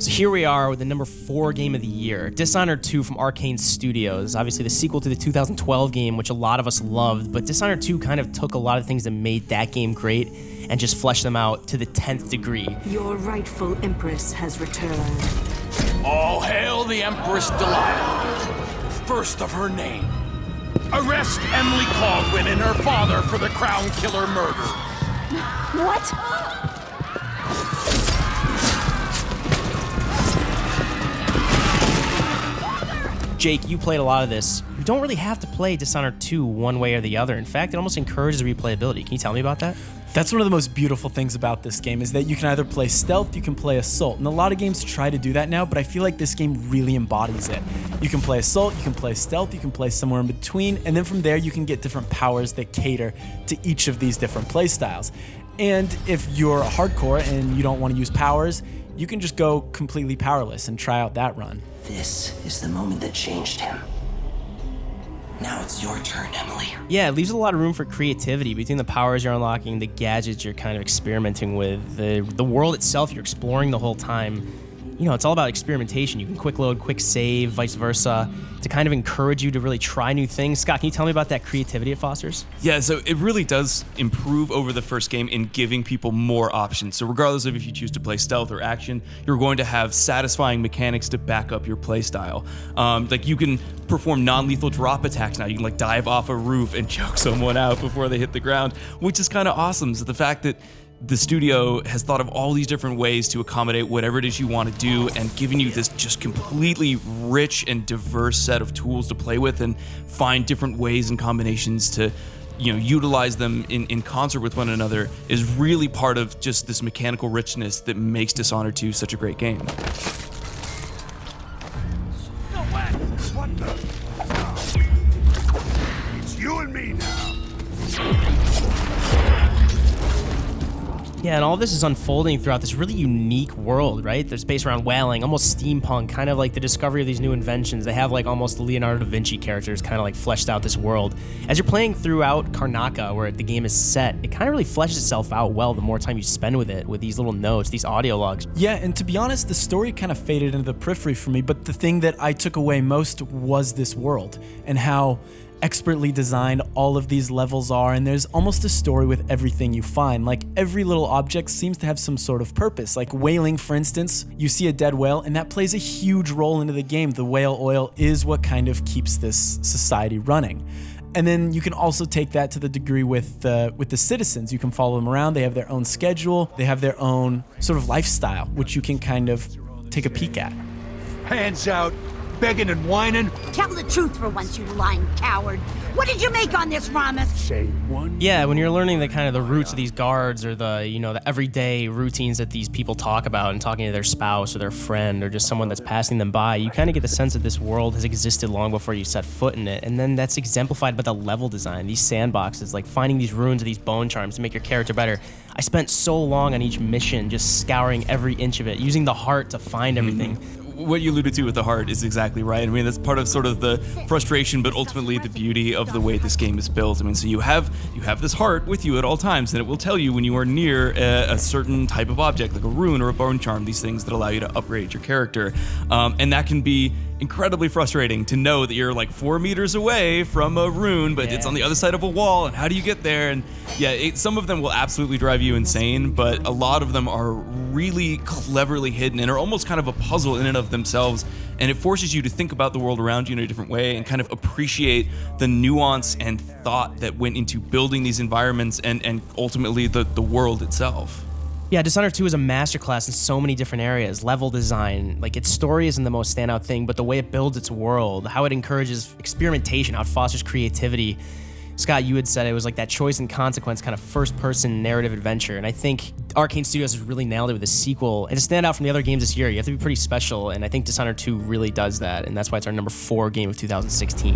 So here we are with the number 4 game of the year, Dishonored 2 from Arcane Studios. Obviously the sequel to the 2012 game, which a lot of us loved, but Dishonored 2 kind of took a lot of things that made that game great and just fleshed them out to the 10th degree. Your rightful Empress has returned. All hail the Empress Delilah, first of her name. Arrest Emily Caldwin and her father for the Crown Killer murder. What? Jake, you played a lot of this. You don't really have to play Dishonored 2 one way or the other. In fact, it almost encourages replayability. Can you tell me about that? That's one of the most beautiful things about this game, is that you can either play stealth, you can play assault, and a lot of games try to do that now, but I feel like this game really embodies it. You can play assault, you can play stealth, you can play somewhere in between, and then from there you can get different powers that cater to each of these different play styles. And if you're a hardcore and you don't want to use powers, you can just go completely powerless and try out that run. This is the moment that changed him. Now it's your turn, Emily. Yeah, it leaves a lot of room for creativity between the powers you're unlocking, the gadgets you're kind of experimenting with, the world itself you're exploring the whole time. You know, it's all about experimentation. You can quick load, quick save, vice versa, to kind of encourage you to really try new things. Scott, can you tell me about that creativity it fosters? Yeah, so it really does improve over the first game in giving people more options. So regardless of if you choose to play stealth or action, you're going to have satisfying mechanics to back up your play style. Like you can perform non-lethal drop attacks now. You can like dive off a roof and choke someone out before they hit the ground, which is kind of awesome. So the fact that the studio has thought of all these different ways to accommodate whatever it is you want to do and giving you this just completely rich and diverse set of tools to play with and find different ways and combinations to, you know, utilize them in concert with one another is really part of just this mechanical richness that makes Dishonored 2 such a great game. It's you and me now. Yeah, and all this is unfolding throughout this really unique world, right? There's based around whaling, almost steampunk, kind of like the discovery of these new inventions. They have like almost the Leonardo da Vinci characters kind of like fleshed out this world. As you're playing throughout Karnaca, where the game is set, it kind of really fleshes itself out well the more time you spend with it, with these little notes, these audio logs. Yeah, and to be honest, the story kind of faded into the periphery for me, but the thing that I took away most was this world and how expertly designed all of these levels are, and there's almost a story with everything you find. Like every little object seems to have some sort of purpose. Like whaling, for instance, you see a dead whale and that plays a huge role into the game. The whale oil is what kind of keeps this society running. And then you can also take that to the degree with the citizens. You can follow them around. They have their own schedule. They have their own sort of lifestyle, which you can kind of take a peek at. Hands out, begging and whining. Tell the truth for once, you lying coward. What did you make on this, Ramos? Say one. Yeah, when you're learning the kind of the roots of these guards or the, you know, the everyday routines that these people talk about and talking to their spouse or their friend or just someone that's passing them by, you kind of get the sense that this world has existed long before you set foot in it. And then that's exemplified by the level design, these sandboxes, like finding these ruins of these bone charms to make your character better. I spent so long on each mission just scouring every inch of it, using the heart to find everything. What you alluded to with the heart is exactly right. I mean, that's part of sort of the frustration, but ultimately the beauty of the way this game is built. I mean, so you have this heart with you at all times, and it will tell you when you are near a certain type of object, like a rune or a bone charm, these things that allow you to upgrade your character. And that can be incredibly frustrating to know that you're like 4 meters away from a rune, but it's on the other side of a wall, and how do you get there? And yeah, some of them will absolutely drive you insane, but a lot of them are really cleverly hidden and are almost kind of a puzzle in and of themselves, and it forces you to think about the world around you in a different way and kind of appreciate the nuance and thought that went into building these environments and ultimately the world itself. Yeah, Dishonored 2 is a masterclass in so many different areas. Level design, like its story isn't the most standout thing, but the way it builds its world, how it encourages experimentation, how it fosters creativity. Scott, you had said it was like that choice and consequence kind of first-person narrative adventure, and I think Arcane Studios has really nailed it with a sequel. And to stand out from the other games this year, you have to be pretty special, and I think Dishonored 2 really does that, and that's why it's our number 4 game of 2016.